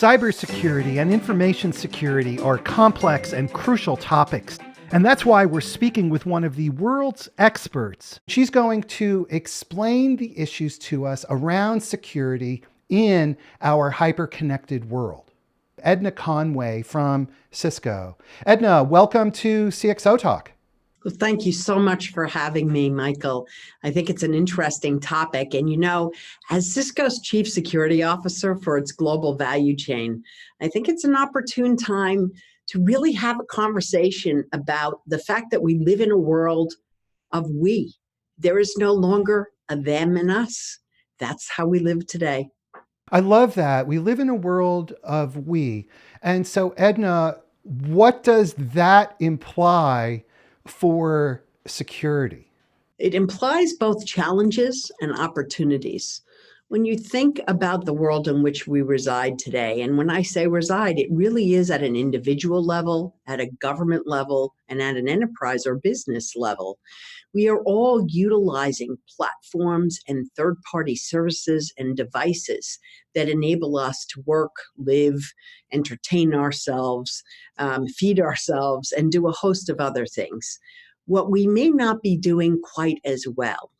Cybersecurity and information security are complex and crucial topics. And that's why we're speaking with one of the world's experts. She's going to explain the issues to us around security in our hyper-connected world. Edna Conway from Cisco. Edna, welcome to CXO Talk. Well, thank you so much for having me, Michael. I think it's an interesting topic. And as Cisco's Chief Security Officer for its global value chain, I think it's an opportune time to really have a conversation about the fact that we live in a world of we. There is no longer a them and us. That's how we live today. I love that. We live in a world of we. And so, Edna, what does that imply for security? It implies both challenges and opportunities. When you think about the world in which we reside today, and when I say reside, it really is at an individual level, at a government level, and at an enterprise or business level. We are all utilizing platforms and third-party services and devices that enable us to work, live, entertain ourselves, feed ourselves, and do a host of other things. What we may not be doing quite as well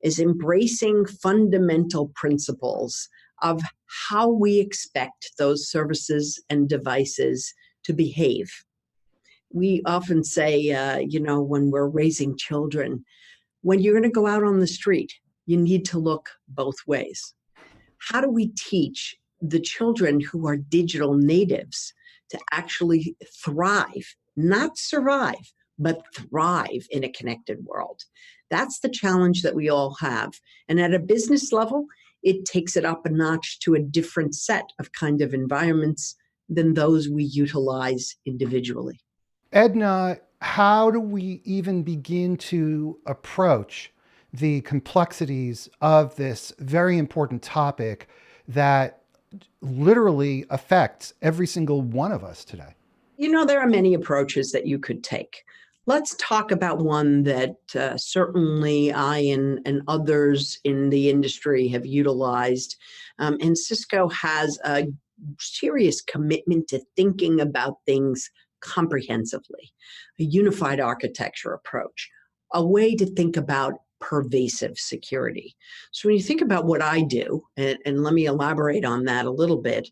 is embracing fundamental principles of how we expect those services and devices to behave. We often say, when we're raising children, when you're going to go out on the street, you need to look both ways. How do we teach the children who are digital natives to actually thrive, not survive, but thrive in a connected world? That's the challenge that we all have. And at a business level, it takes it up a notch to a different set of kind of environments than those we utilize individually. Edna, how do we even begin to approach the complexities of this very important topic that literally affects every single one of us today? There are many approaches that you could take. Let's talk about one that certainly I and others in the industry have utilized. And Cisco has a serious commitment to thinking about things comprehensively, a unified architecture approach, a way to think about pervasive security. So when you think about what I do, and let me elaborate on that a little bit,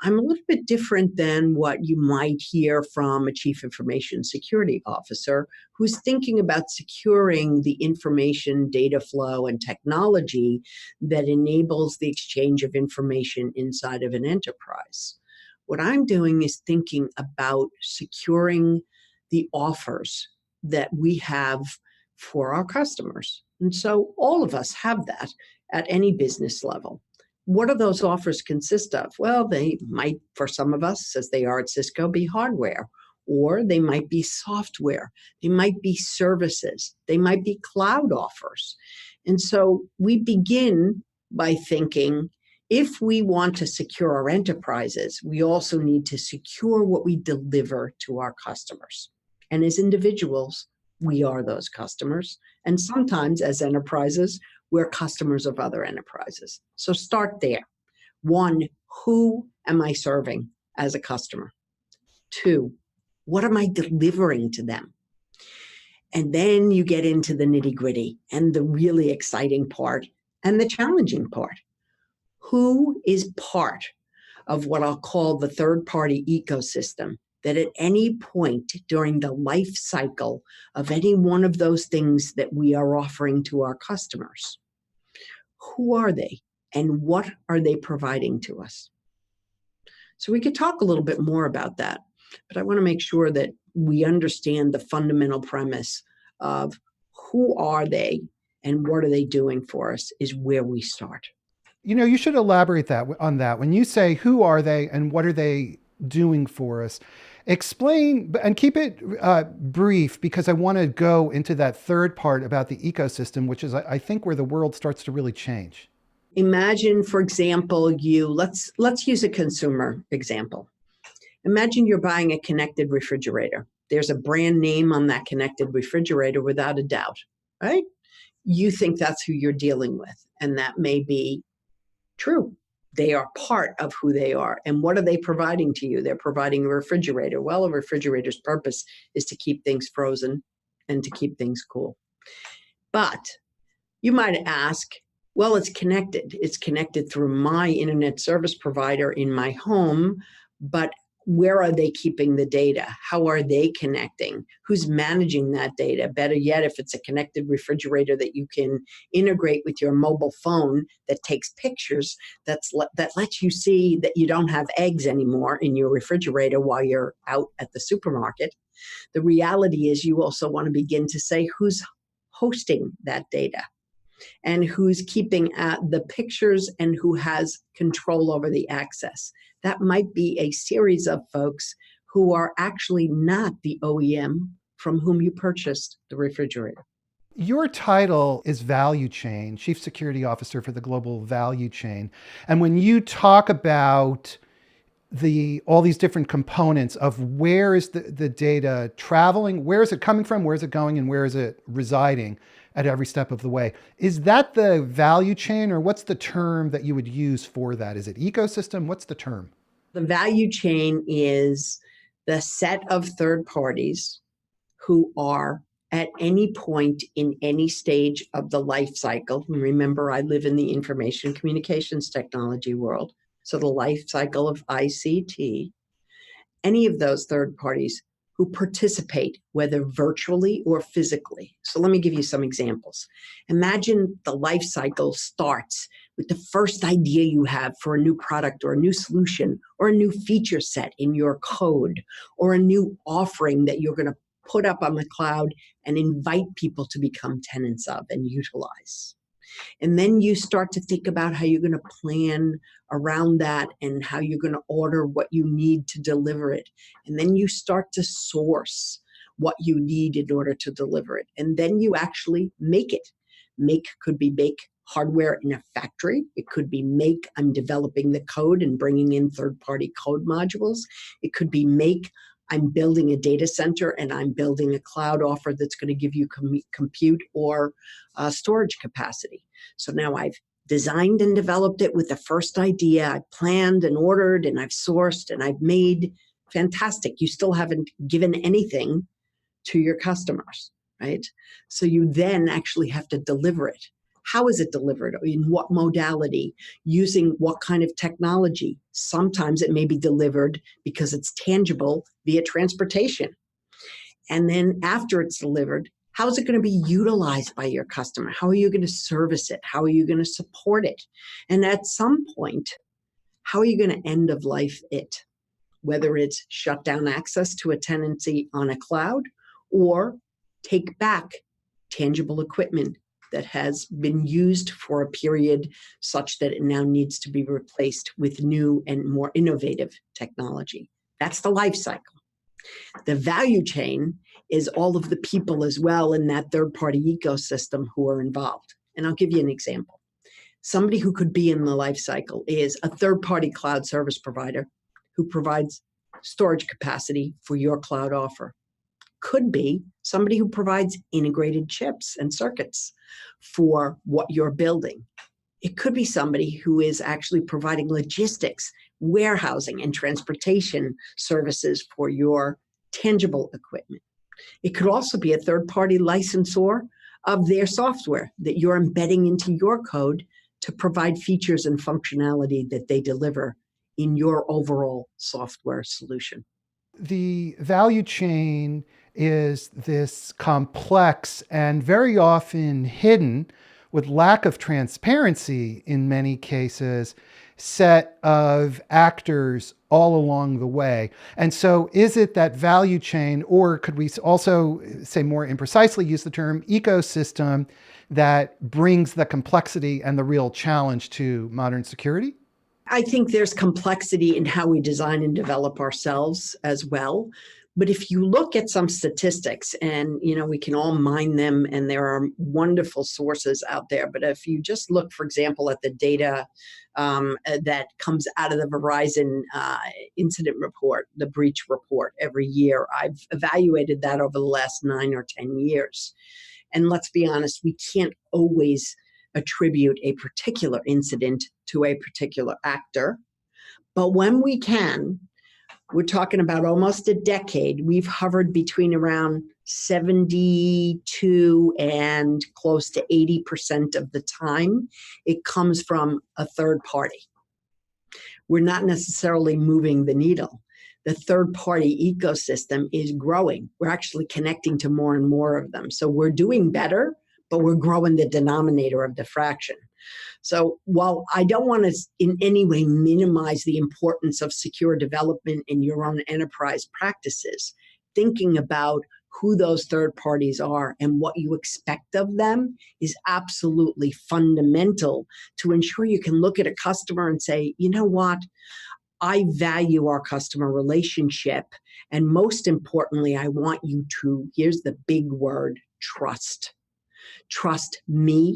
I'm a little bit different than what you might hear from a chief information security officer who's thinking about securing the information, data flow, and technology that enables the exchange of information inside of an enterprise. What I'm doing is thinking about securing the offers that we have for our customers. And so all of us have that at any business level. What do those offers consist of? Well, they might, for some of us, as they are at Cisco, be hardware, or they might be software. They might be services. They might be cloud offers. And so we begin by thinking, if we want to secure our enterprises, we also need to secure what we deliver to our customers. And as individuals, we are those customers. And sometimes as enterprises, we're customers of other enterprises. So start there. 1, who am I serving as a customer? 2, what am I delivering to them? And then you get into the nitty-gritty and the really exciting part and the challenging part. Who is part of what I'll call the third-party ecosystem that at any point during the life cycle of any one of those things that we are offering to our customers? Who are they and what are they providing to us? So we could talk a little bit more about that, but I want to make sure that we understand the fundamental premise of who are they and what are they doing for us is where we start. You should elaborate on that. When you say who are they and what are they doing for us, explain and keep it brief, because I want to go into that third part about the ecosystem, which is, I think, where the world starts to really change. Imagine, for example, let's use a consumer example. Imagine you're buying a connected refrigerator. There's a brand name on that connected refrigerator without a doubt, right? You think that's who you're dealing with, and that may be true. They are part of who they are. And what are they providing to you? They're providing a refrigerator. Well, a refrigerator's purpose is to keep things frozen and to keep things cool. But you might ask, well, it's connected. It's connected through my internet service provider in my home, but where are they keeping the data? How are they connecting? Who's managing that data? Better yet, if it's a connected refrigerator that you can integrate with your mobile phone that takes pictures, that lets you see that you don't have eggs anymore in your refrigerator while you're out at the supermarket. The reality is you also want to begin to say who's hosting that data and who's keeping the pictures and who has control over the access. That might be a series of folks who are actually not the OEM from whom you purchased the refrigerator. Your title is Value Chain, Chief Security Officer for the Global Value Chain. And when you talk about all these different components of where is the data traveling, where is it coming from, where is it going, and where is it residing at every step of the way, is that the value chain, or what's the term that you would use for that? Is it ecosystem? What's the term? The value chain is the set of third parties who are at any point in any stage of the life cycle. Remember, I live in the information communications technology world. So the life cycle of ICT, any of those third parties who participate, whether virtually or physically. So let me give you some examples. Imagine the life cycle starts with the first idea you have for a new product or a new solution or a new feature set in your code or a new offering that you're going to put up on the cloud and invite people to become tenants of and utilize. And then you start to think about how you're going to plan around that and how you're going to order what you need to deliver it. And then you start to source what you need in order to deliver it. And then you actually make it. Make could be make hardware in a factory. It could be make, I'm developing the code and bringing in third-party code modules. It could be make, I'm building a data center and I'm building a cloud offer that's going to give you compute or storage capacity. So now I've designed and developed it with the first idea. I've planned and ordered and I've sourced and I've made. Fantastic. You still haven't given anything to your customers, right? So you then actually have to deliver it. How is it delivered? In what modality? Using what kind of technology? Sometimes it may be delivered because it's tangible via transportation. And then after it's delivered, how is it going to be utilized by your customer? How are you going to service it? How are you going to support it? And at some point, how are you going to end of life it? Whether it's shut down access to a tenancy on a cloud or take back tangible equipment that has been used for a period such that it now needs to be replaced with new and more innovative technology. That's the life cycle. The value chain is all of the people as well in that third-party ecosystem who are involved. And I'll give you an example. Somebody who could be in the life cycle is a third-party cloud service provider who provides storage capacity for your cloud offer. Could be somebody who provides integrated chips and circuits for what you're building. It could be somebody who is actually providing logistics, warehousing, and transportation services for your tangible equipment. It could also be a third-party licensor of their software that you're embedding into your code to provide features and functionality that they deliver in your overall software solution. The value chain is this complex and very often hidden, with lack of transparency in many cases, set of actors all along the way. And so is it that value chain, or could we also say more imprecisely, use the term ecosystem, that brings the complexity and the real challenge to modern security? I think there's complexity in how we design and develop ourselves as well. But if you look at some statistics, and we can all mine them, and there are wonderful sources out there. But if you just look, for example, at the data that comes out of the Verizon incident report, the breach report every year, I've evaluated that over the last 9 or 10 years. And let's be honest, we can't always attribute a particular incident to a particular actor. But when we can, we're talking about almost a decade, we've hovered between around 72 and close to 80% of the time, it comes from a third party. We're not necessarily moving the needle. The third party ecosystem is growing. We're actually connecting to more and more of them. So we're doing better, but we're growing the denominator of the fraction. So while I don't want to in any way minimize the importance of secure development in your own enterprise practices, thinking about who those third parties are and what you expect of them is absolutely fundamental to ensure you can look at a customer and say, you know what? I value our customer relationship. And most importantly, I want you to, here's the big word, trust. Trust me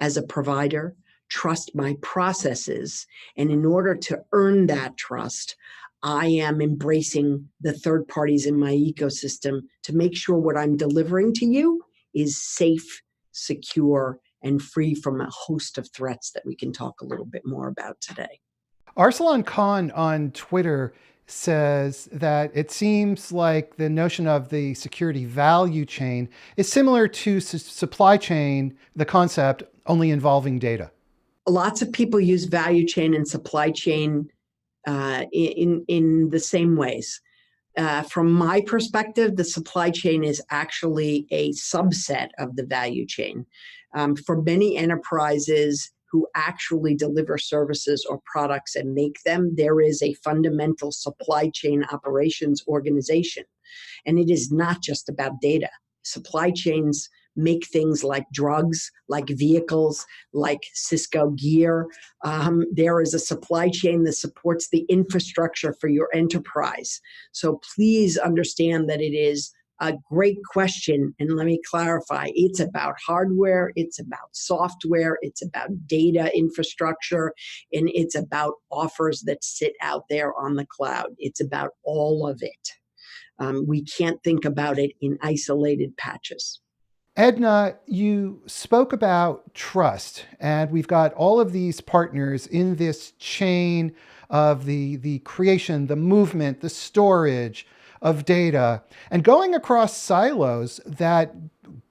as a provider, trust my processes. And in order to earn that trust, I am embracing the third parties in my ecosystem to make sure what I'm delivering to you is safe, secure, and free from a host of threats that we can talk a little bit more about today. Arsalan Khan on Twitter says that it seems like the notion of the security value chain is similar to supply chain, the concept only involving data. Lots of people use value chain and supply chain in the same ways. From my perspective, the supply chain is actually a subset of the value chain. For many enterprises who actually deliver services or products and make them, there is a fundamental supply chain operations organization. And it is not just about data. Supply chains make things like drugs, like vehicles, like Cisco gear. There is a supply chain that supports the infrastructure for your enterprise. So please understand that it is a great question. And let me clarify, it's about hardware, it's about software, it's about data infrastructure, and it's about offers that sit out there on the cloud. It's about all of it. We can't think about it in isolated patches. Edna, you spoke about trust, and we've got all of these partners in this chain of the creation, the movement, the storage of data, and going across silos that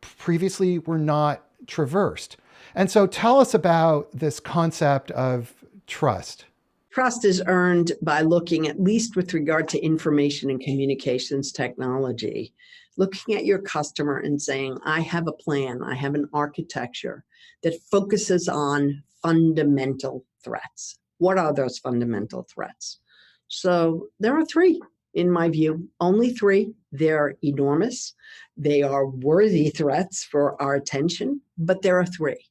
previously were not traversed. And so tell us about this concept of trust. Trust is earned by looking, at least with regard to information and communications technology, looking at your customer and saying, I have a plan, I have an architecture that focuses on fundamental threats. What are those fundamental threats? So there are three, in my view, only three. They're enormous. They are worthy threats for our attention, but there are three.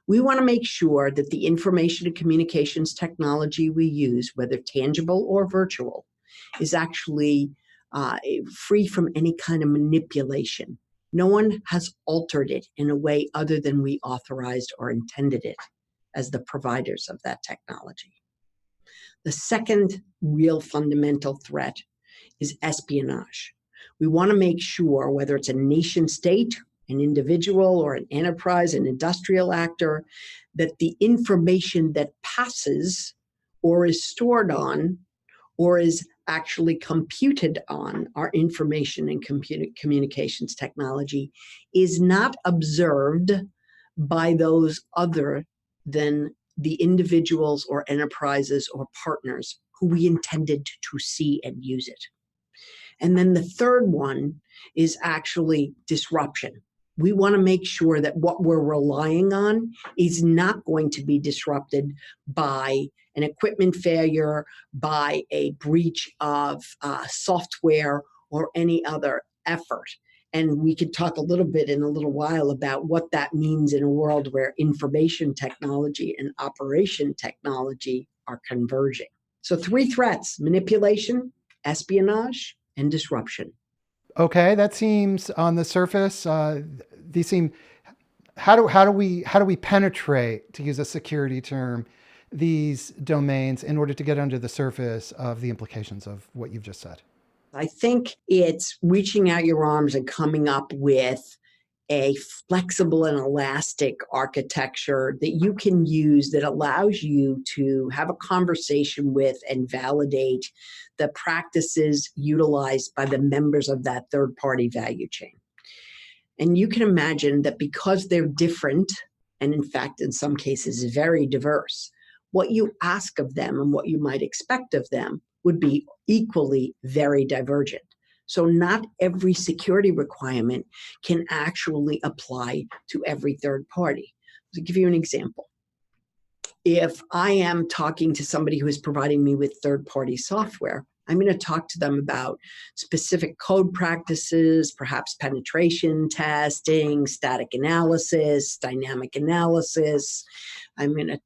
We want to make sure that the information and communications technology we use, whether tangible or virtual, is actually free from any kind of manipulation. No one has altered it in a way other than we authorized or intended it as the providers of that technology. The second real fundamental threat is espionage. We want to make sure, whether it's a nation state, an individual, or an enterprise, an industrial actor, that the information that passes or is stored on or is actually computed on our information and communications technology is not observed by those other than the individuals or enterprises or partners who we intended to see and use it. And then the third one is actually disruption. We want to make sure that what we're relying on is not going to be disrupted by an equipment failure, by a breach of software, or any other effort. And we could talk a little bit in a little while about what that means in a world where information technology and operation technology are converging. So three threats: manipulation, espionage, and disruption. Okay, that seems on the surface. These seem. How do we penetrate, to use a security term, these domains in order to get under the surface of the implications of what you've just said? I think it's reaching out your arms and coming up with a flexible and elastic architecture that you can use that allows you to have a conversation with and validate the practices utilized by the members of that third-party value chain. And you can imagine that because they're different, and in fact, in some cases, very diverse, what you ask of them and what you might expect of them would be equally very divergent. So not every security requirement can actually apply to every third party. To give you an example, if I am talking to somebody who is providing me with third-party software, I'm going to talk to them about specific code practices, perhaps penetration testing, static analysis, dynamic analysis. I'm going to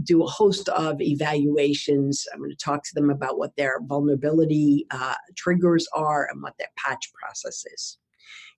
do a host of evaluations. I'm going to talk to them about what their vulnerability triggers are and what their patch process is.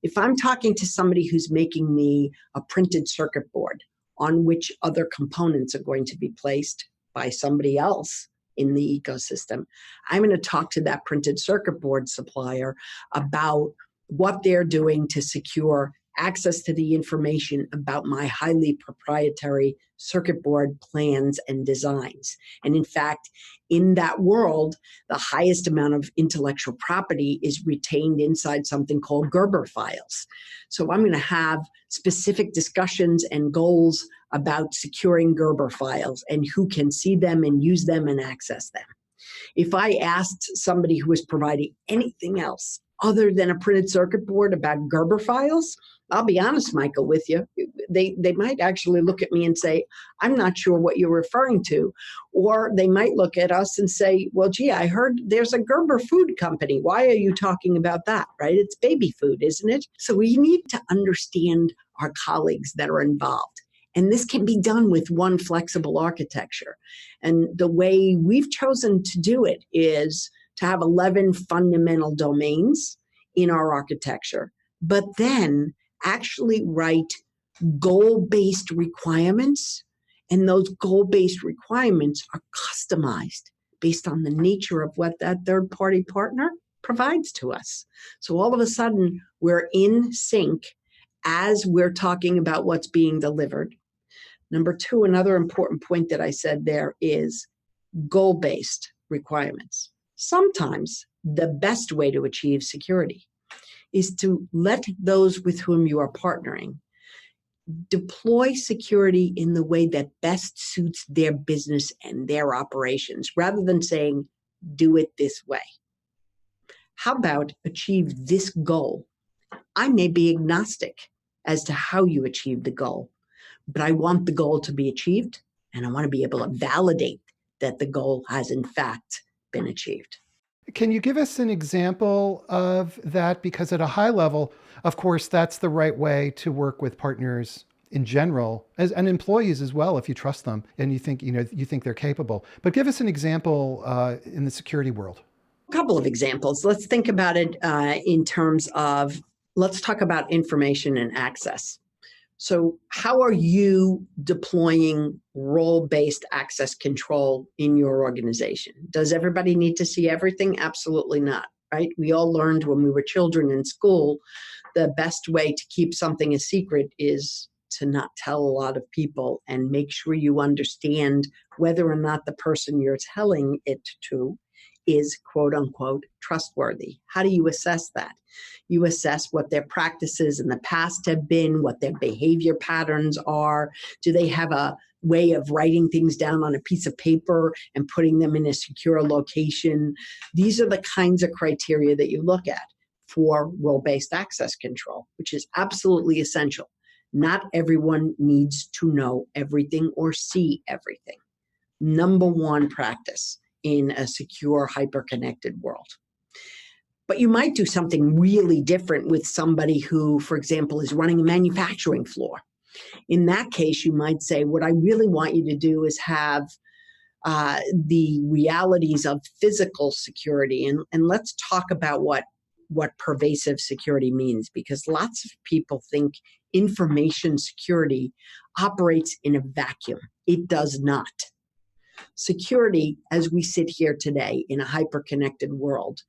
If I'm talking to somebody who's making me a printed circuit board on which other components are going to be placed by somebody else in the ecosystem, I'm going to talk to that printed circuit board supplier about what they're doing to secure access to the information about my highly proprietary circuit board plans and designs. And in fact, in that world, the highest amount of intellectual property is retained inside something called Gerber files. So I'm going to have specific discussions and goals about securing Gerber files and who can see them and use them and access them. If I asked somebody who was providing anything else other than a printed circuit board about Gerber files, I'll be honest, Michael, with you, they might actually look at me and say, I'm not sure what you're referring to. Or they might look at us and say, well, gee, I heard there's a Gerber food company. Why are you talking about that, right? It's baby food, isn't it? So we need to understand our colleagues that are involved. And this can be done with one flexible architecture. And the way we've chosen to do it is to have 11 fundamental domains in our architecture, but then actually write goal-based requirements. And those goal-based requirements are customized based on the nature of what that third-party partner provides to us. So all of a sudden, we're in sync as we're talking about what's being delivered. Number two, another important point that I said there is goal-based requirements. Sometimes the best way to achieve security is to let those with whom you are partnering deploy security in the way that best suits their business and their operations, rather than saying, do it this way. How about achieve this goal? I may be agnostic as to how you achieve the goal, but I want the goal to be achieved, and I want to be able to validate that the goal has in fact been achieved. Can you give us an example of that? Because at a high level, of course, that's the right way to work with partners in general, and employees as well, if you trust them and you think they're capable. But give us an example in the security world. A couple of examples. Let's think about it in terms of, let's talk about information and access. So how are you deploying role-based access control in your organization? Does everybody need to see everything? Absolutely not, right? We all learned when we were children in school, the best way to keep something a secret is to not tell a lot of people and make sure you understand whether or not the person you're telling it to is quote unquote trustworthy. How do you assess that? You assess what their practices in the past have been, what their behavior patterns are. Do they have a way of writing things down on a piece of paper and putting them in a secure location? These are the kinds of criteria that you look at for role-based access control, which is absolutely essential. Not everyone needs to know everything or see everything. Number one practice in a secure, hyper-connected world. But you might do something really different with somebody who, for example, is running a manufacturing floor. In that case, you might say, what I really want you to do is have the realities of physical security. And let's talk about what pervasive security means, because lots of people think information security operates in a vacuum. It does not. Security, as we sit here today in a hyper-connected world,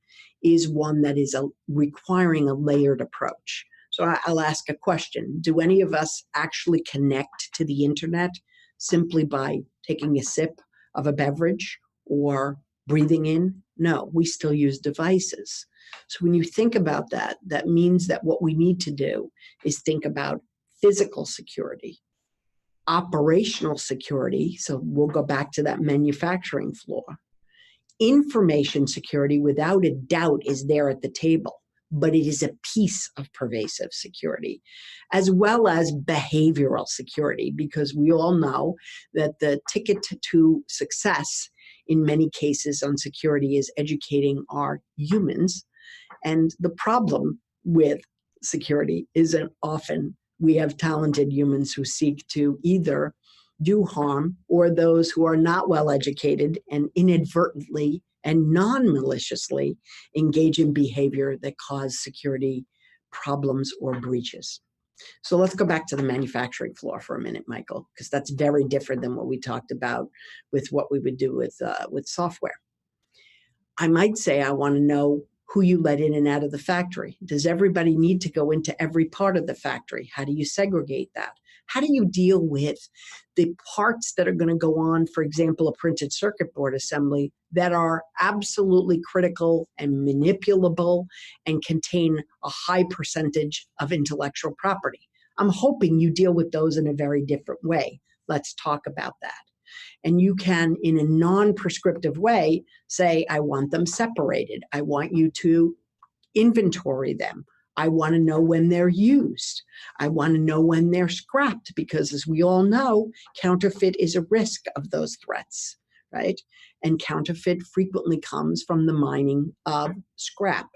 is one that is requiring a layered approach. So I'll ask a question. Do any of us actually connect to the internet simply by taking a sip of a beverage or breathing in? No, we still use devices. So when you think about that, that means that what we need to do is think about physical security, operational security. So we'll go back to that manufacturing floor. Information security, without a doubt, is there at the table, but it is a piece of pervasive security, as well as behavioral security, because we all know that the ticket to success in many cases on security is educating our humans. And the problem with security isn't often we have talented humans who seek to either do harm, or those who are not well educated and inadvertently and non-maliciously engage in behavior that cause security problems or breaches. So let's go back to the manufacturing floor for a minute, Michael, because that's very different than what we talked about with what we would do with software. I might say I want to know who you let in and out of the factory. Does everybody need to go into every part of the factory? How do you segregate that? How do you deal with the parts that are going to go on, for example, a printed circuit board assembly that are absolutely critical and manipulable and contain a high percentage of intellectual property? I'm hoping you deal with those in a very different way. Let's talk about that. And you can, in a non-prescriptive way, say, I want them separated. I want you to inventory them. I want to know when they're used. I want to know when they're scrapped, because as we all know, counterfeit is a risk of those threats, right? And counterfeit frequently comes from the mining of scrap.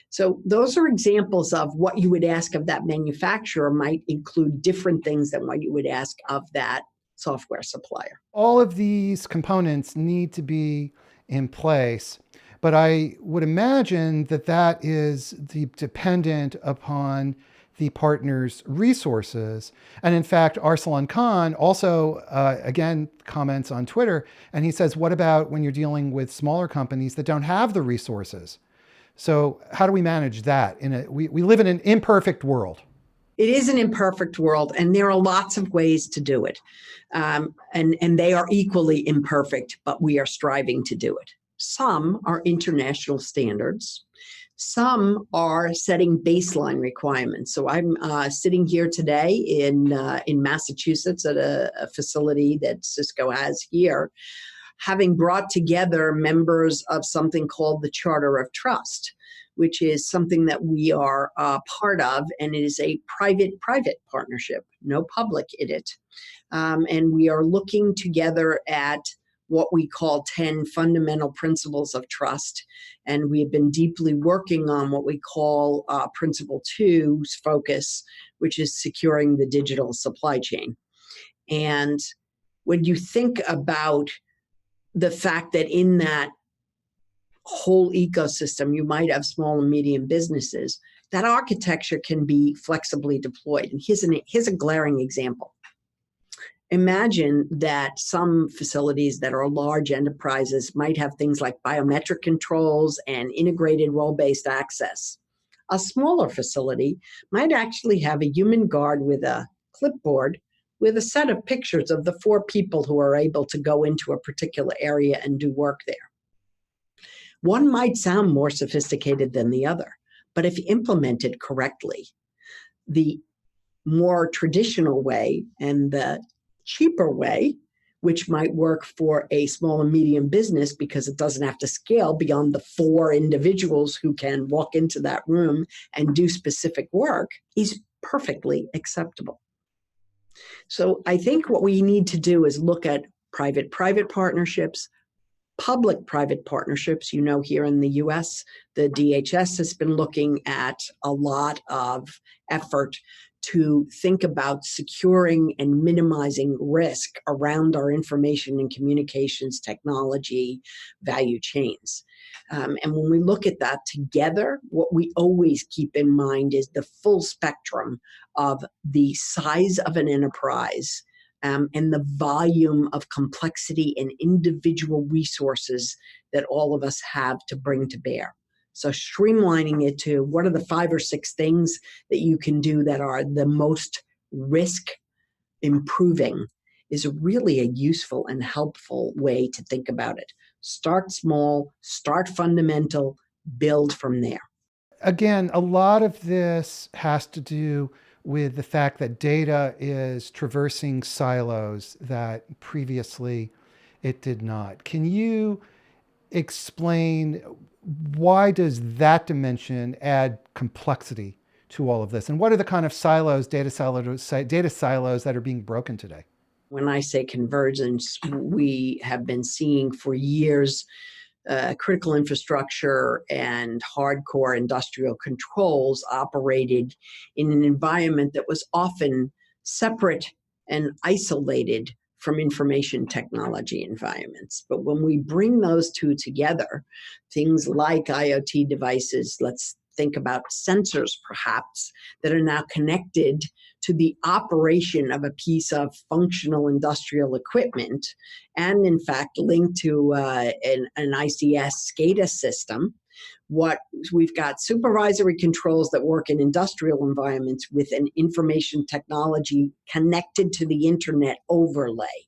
So those are examples of what you would ask of that manufacturer might include different things than what you would ask of that software supplier. All of these components need to be in place, but I would imagine that that is dependent upon the partner's resources. And in fact, Arsalan Khan also, again, comments on Twitter, and he says, what about when you're dealing with smaller companies that don't have the resources? So how do we manage that? We live in an imperfect world. It is an imperfect world, and there are lots of ways to do it. And they are equally imperfect, but we are striving to do it. Some are international standards. Some are setting baseline requirements. So I'm sitting here today in Massachusetts at a facility that Cisco has here, having brought together members of something called the Charter of Trust, which is something that we are part of, and it is a private partnership, no public in it. And we are looking together at what we call 10 fundamental principles of trust. And we have been deeply working on what we call Principle 2's focus, which is securing the digital supply chain. And when you think about the fact that in that whole ecosystem, you might have small and medium businesses, that architecture can be flexibly deployed. And here's a glaring example. Imagine that some facilities that are large enterprises might have things like biometric controls and integrated role-based access. A smaller facility might actually have a human guard with a clipboard with a set of pictures of the 4 people who are able to go into a particular area and do work there. One might sound more sophisticated than the other, but if implemented correctly, the more traditional way and the cheaper way, which might work for a small and medium business because it doesn't have to scale beyond the 4 individuals who can walk into that room and do specific work, is perfectly acceptable. So I think what we need to do is look at private-private partnerships, public-private partnerships. You know, here in the US, the DHS has been looking at a lot of effort to think about securing and minimizing risk around our information and communications technology value chains. And when we look at that together, what we always keep in mind is the full spectrum of the size of an enterprise and the volume of complexity and individual resources that all of us have to bring to bear. So streamlining it to what are the 5 or 6 things that you can do that are the most risk improving is really a useful and helpful way to think about it. Start small, start fundamental, build from there. Again, a lot of this has to do with the fact that data is traversing silos that previously it did not. Can you explain why does that dimension add complexity to all of this? And what are the kind of data silos that are being broken today? When I say convergence, we have been seeing for years critical infrastructure and hardcore industrial controls operated in an environment that was often separate and isolated from information technology environments. But when we bring those two together, things like IoT devices, let's think about sensors perhaps, that are now connected to the operation of a piece of functional industrial equipment, and in fact linked to an ICS SCADA system. What we've got supervisory controls that work in industrial environments with an information technology connected to the internet overlay.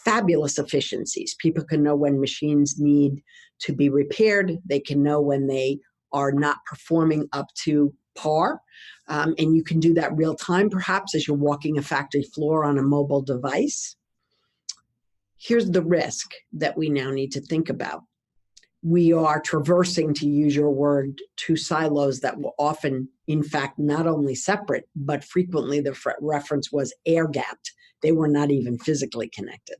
Fabulous efficiencies. People can know when machines need to be repaired. They can know when they are not performing up to par. And you can do that real time, perhaps as you're walking a factory floor on a mobile device. Here's the risk that we now need to think about. We are traversing, to use your word, 2 silos that were often, in fact, not only separate, but frequently the reference was air-gapped. They were not even physically connected.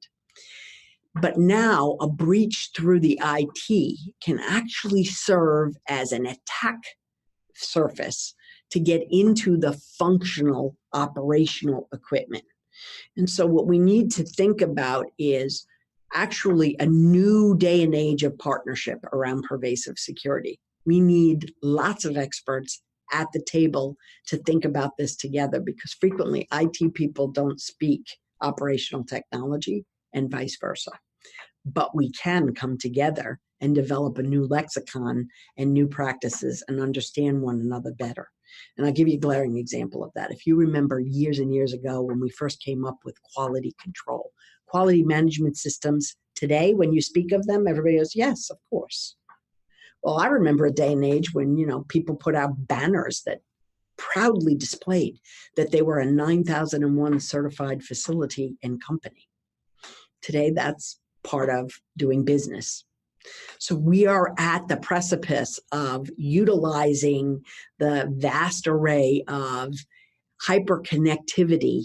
But now a breach through the IT can actually serve as an attack surface to get into the functional operational equipment. And so what we need to think about is actually a new day and age of partnership around pervasive security. We need lots of experts at the table to think about this together, because frequently IT people don't speak operational technology and vice versa. But we can come together and develop a new lexicon and new practices and understand one another better. And I'll give you a glaring example of that. If you remember years and years ago when we first came up with quality control, quality management systems today, when you speak of them, everybody goes, yes, of course. Well, I remember a day and age when, people put out banners that proudly displayed that they were a 9001 certified facility and company. Today, that's part of doing business. So we are at the precipice of utilizing the vast array of hyperconnectivity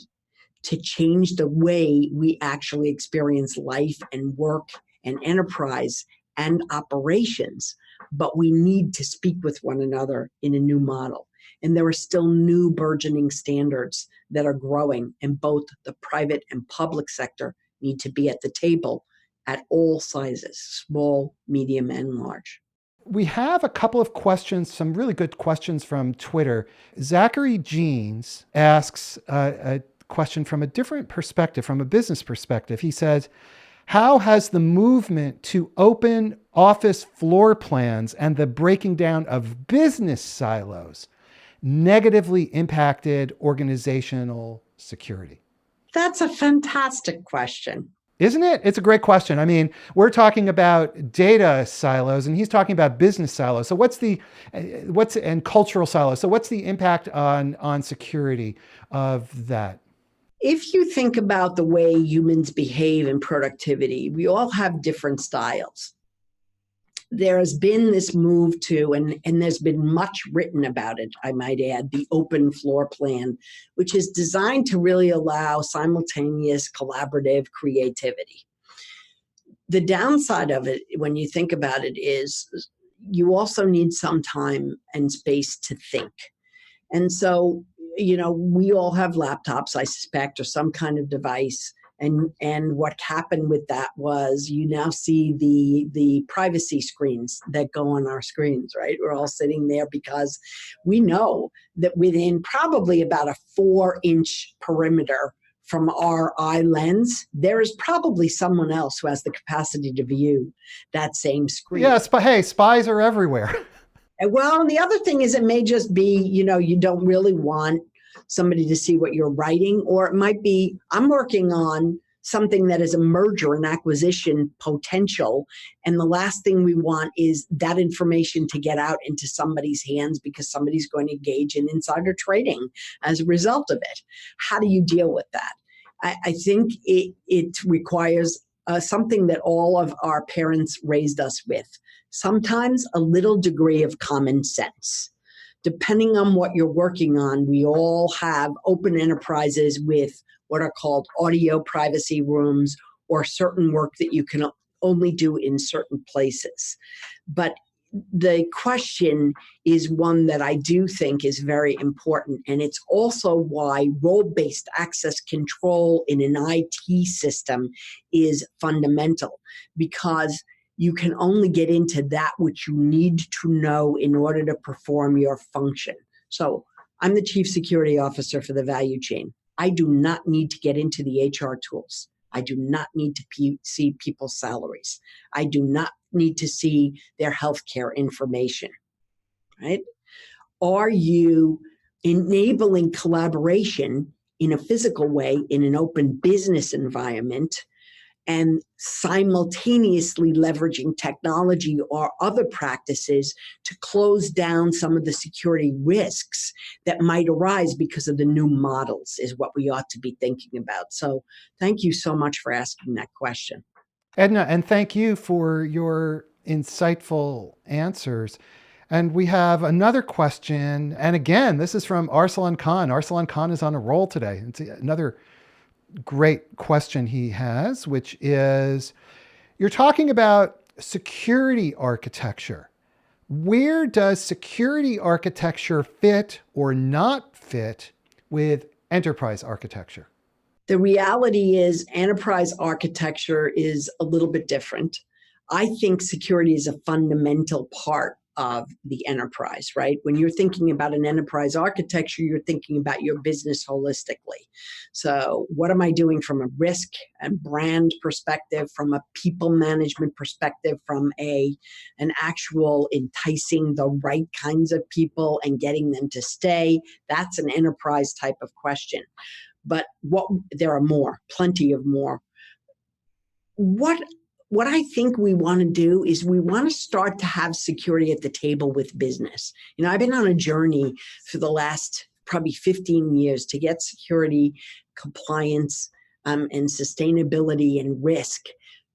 to change the way we actually experience life and work and enterprise and operations. But we need to speak with one another in a new model. And there are still new burgeoning standards that are growing, and both the private and public sector need to be at the table at all sizes, small, medium, and large. We have a couple of questions, some really good questions from Twitter. Zachary Jeans asks a question from a different perspective, from a business perspective. He says, how has the movement to open office floor plans and the breaking down of business silos negatively impacted organizational security? That's a fantastic question. Isn't it? It's a great question. I mean, we're talking about data silos and he's talking about business silos. So and cultural silos. So what's the impact on security of that? If you think about the way humans behave in productivity, we all have different styles. There has been this move to, and there's been much written about it, I might add, the open floor plan, which is designed to really allow simultaneous collaborative creativity. The downside of it, when you think about it, is you also need some time and space to think. And so, we all have laptops, I suspect, or some kind of device. And what happened with that was you now see the privacy screens that go on our screens, right? We're all sitting there because we know that within probably about a 4-inch perimeter from our eye lens, there is probably someone else who has the capacity to view that same screen. Yes, but hey, spies are everywhere. Well, and the other thing is it may just be, you don't really want somebody to see what you're writing, or it might be, I'm working on something that is a merger and acquisition potential. And the last thing we want is that information to get out into somebody's hands because somebody's going to engage in insider trading as a result of it. How do you deal with that? I think it requires something that all of our parents raised us with. Sometimes a little degree of common sense. Depending on what you're working on, we all have open enterprises with what are called audio privacy rooms or certain work that you can only do in certain places. But the question is one that I do think is very important. And it's also why role-based access control in an IT system is fundamental, because you can only get into that which you need to know in order to perform your function. So I'm the chief security officer for the value chain. I do not need to get into the HR tools. I do not need to see people's salaries. I do not need to see their healthcare information, right? Are you enabling collaboration in a physical way in an open business environment and simultaneously leveraging technology or other practices to close down some of the security risks that might arise because of the new models is what we ought to be thinking about. So thank you so much for asking that question. Edna, and thank you for your insightful answers. And we have another question. And again, this is from Arsalan Khan. Arsalan Khan is on a roll today. It's another great question he has, which is, you're talking about security architecture. Where does security architecture fit or not fit with enterprise architecture? The reality is enterprise architecture is a little bit different. I think security is a fundamental part of the enterprise, right? When you're thinking about an enterprise architecture, you're thinking about your business holistically. So what am I doing from a risk and brand perspective, from a people management perspective, from an actual enticing the right kinds of people and getting them to stay? That's an enterprise type of question. But there are more, plenty of more. What I think we want to do is we want to start to have security at the table with business. I've been on a journey for the last probably 15 years to get security, compliance, and sustainability and risk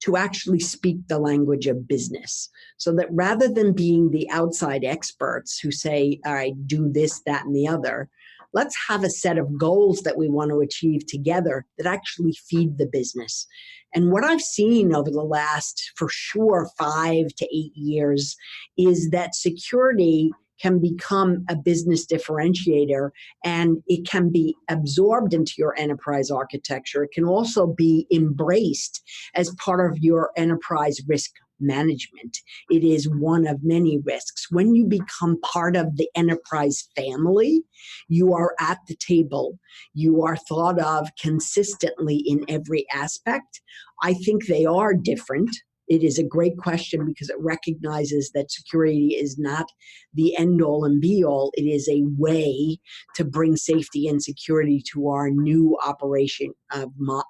to actually speak the language of business. So that rather than being the outside experts who say, all right, do this, that, and the other, let's have a set of goals that we want to achieve together that actually feed the business. And what I've seen over the last, for sure, 5 to 8 years is that security can become a business differentiator, and it can be absorbed into your enterprise architecture. It can also be embraced as part of your enterprise risk management. It is one of many risks. When you become part of the enterprise family, you are at the table. You are thought of consistently in every aspect. I think they are different. It is a great question because it recognizes that security is not the end all and be all. It is a way to bring safety and security to our new operation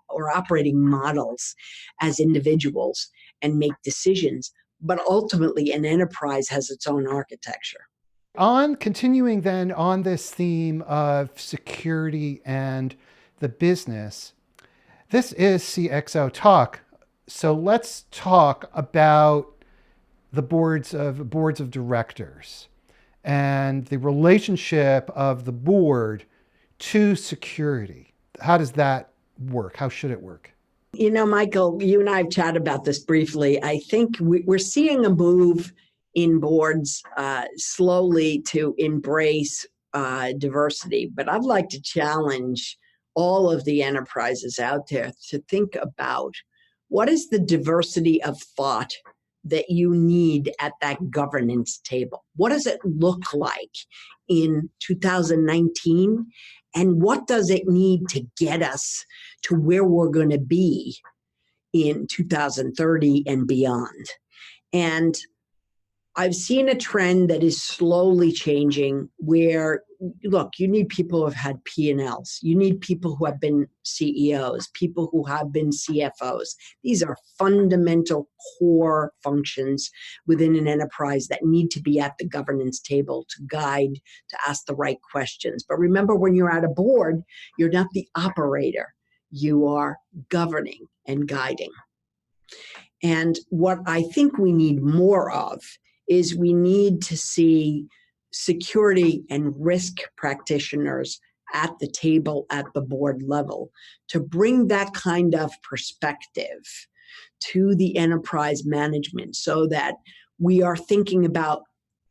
or operating models as individuals and make decisions. But ultimately, an enterprise has its own architecture. On continuing then on this theme of security and the business, this is CXO Talk. So let's talk about the boards of directors and the relationship of the board to security. How does that work? How should it work? Michael, you and I have chatted about this briefly. I think we're seeing a move in boards slowly to embrace diversity, but I'd like to challenge all of the enterprises out there to think about what is the diversity of thought that you need at that governance table? What does it look like in 2019? And what does it need to get us to where we're going to be in 2030 and beyond? And I've seen a trend that is slowly changing where, look, you need people who have had P&Ls. You need people who have been CEOs, people who have been CFOs. These are fundamental core functions within an enterprise that need to be at the governance table to guide, to ask the right questions. But remember, when you're at a board, you're not the operator. You are governing and guiding. And what I think we need more of is we need to see security and risk practitioners at the table at the board level to bring that kind of perspective to the enterprise management so that we are thinking about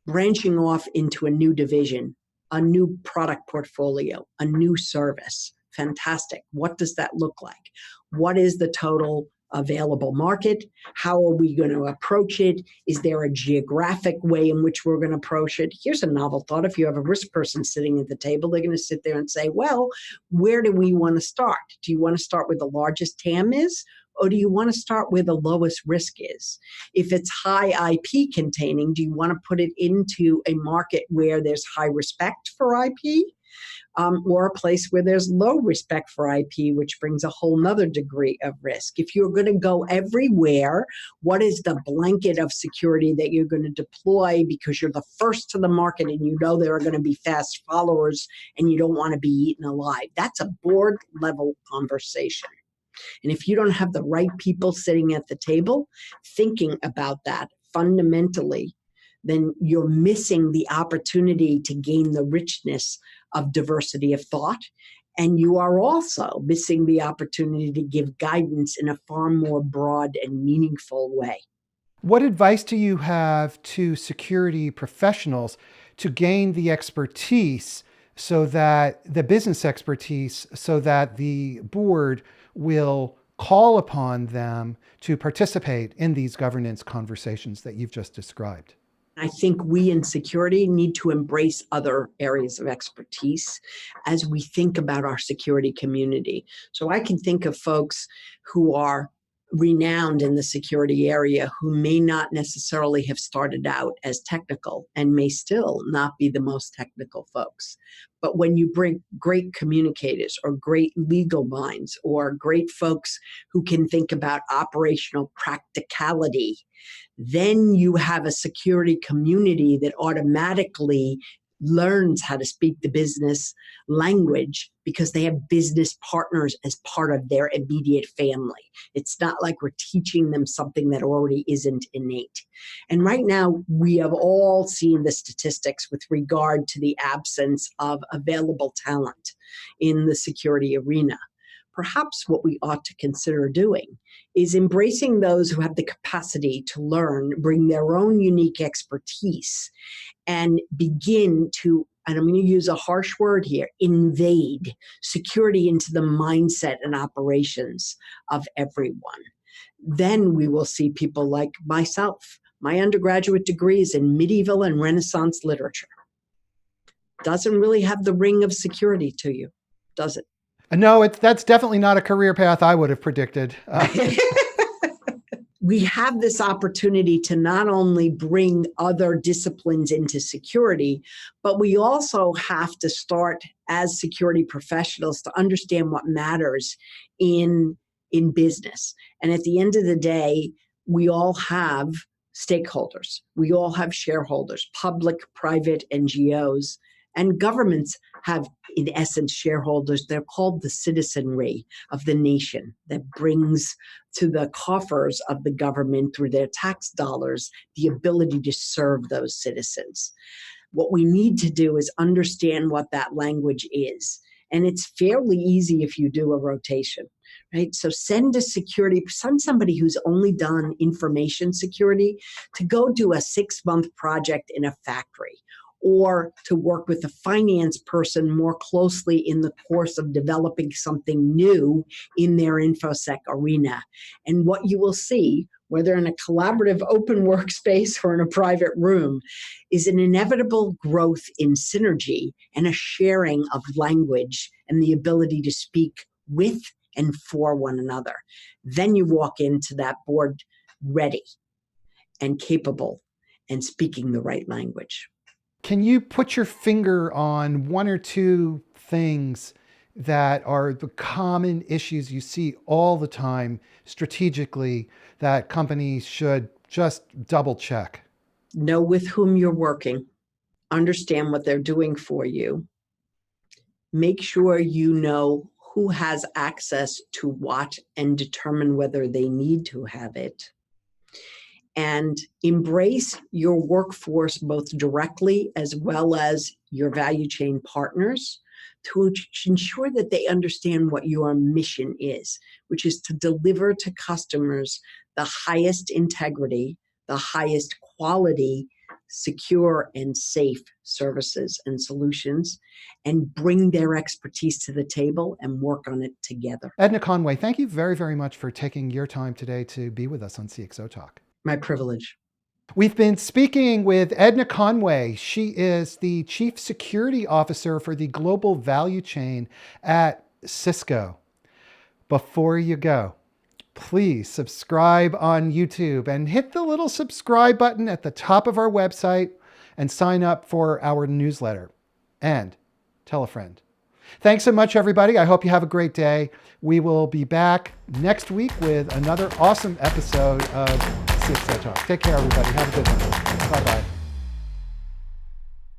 branching off into a new division, a new product portfolio, a new service. Fantastic. What does that look like? What is the total available market? How are we going to approach it? Is there a geographic way in which we're going to approach it? Here's a novel thought. If you have a risk person sitting at the table, they're going to sit there and say, well, where do we want to start? Do you want to start where the largest TAM is? Or do you want to start where the lowest risk is? If it's high IP containing, do you want to put it into a market where there's high respect for IP? Or a place where there's low respect for IP, which brings a whole nother degree of risk. If you're going to go everywhere, what is the blanket of security that you're going to deploy because you're the first to the market and you know there are going to be fast followers and you don't want to be eaten alive? That's a board level conversation. And if you don't have the right people sitting at the table thinking about that fundamentally, then you're missing the opportunity to gain the richness of diversity of thought. And you are also missing the opportunity to give guidance in a far more broad and meaningful way. What advice do you have to security professionals to gain the expertise so that the business expertise, so that the board will call upon them to participate in these governance conversations that you've just described? I think we in security need to embrace other areas of expertise as we think about our security community. So I can think of folks who are renowned in the security area who may not necessarily have started out as technical and may still not be the most technical folks. But when you bring great communicators or great legal minds or great folks who can think about operational practicality, then you have a security community that automatically learns how to speak the business language because they have business partners as part of their immediate family. It's not like we're teaching them something that already isn't innate. And right now, we have all seen the statistics with regard to the absence of available talent in the security arena. Perhaps what we ought to consider doing is embracing those who have the capacity to learn, bring their own unique expertise, and begin to, and I'm going to use a harsh word here, invade security into the mindset and operations of everyone. Then we will see people like myself. My undergraduate degree is in medieval and Renaissance literature. Doesn't really have the ring of security to you, does it? No, that's definitely not a career path I would have predicted. We have this opportunity to not only bring other disciplines into security, but we also have to start as security professionals to understand what matters in business. And at the end of the day, we all have stakeholders. We all have shareholders, public, private, NGOs, and governments have, in essence, shareholders. They're called the citizenry of the nation that brings to the coffers of the government through their tax dollars the ability to serve those citizens. What we need to do is understand what that language is. And it's fairly easy if you do a rotation, right? So send somebody who's only done information security to go do a 6-month project in a factory, or to work with a finance person more closely in the course of developing something new in their InfoSec arena. And what you will see, whether in a collaborative open workspace or in a private room, is an inevitable growth in synergy and a sharing of language and the ability to speak with and for one another. Then you walk into that board ready and capable and speaking the right language. Can you put your finger on one or two things that are the common issues you see all the time strategically that companies should just double check? Know with whom you're working, understand what they're doing for you, make sure you know who has access to what and determine whether they need to have it, and embrace your workforce both directly as well as your value chain partners to ensure that they understand what your mission is, which is to deliver to customers the highest integrity, the highest quality, secure and safe services and solutions, and bring their expertise to the table and work on it together. Edna Conway, thank you very, very much for taking your time today to be with us on CXO Talk. My privilege. We've been speaking with Edna Conway. She is the Chief Security Officer for the Global Value Chain at Cisco. Before you go, please subscribe on YouTube and hit the little subscribe button at the top of our website and sign up for our newsletter. And tell a friend. Thanks so much, everybody. I hope you have a great day. We will be back next week with another awesome episode of CXO Talk. Take care, everybody. Have a good one. Bye-bye.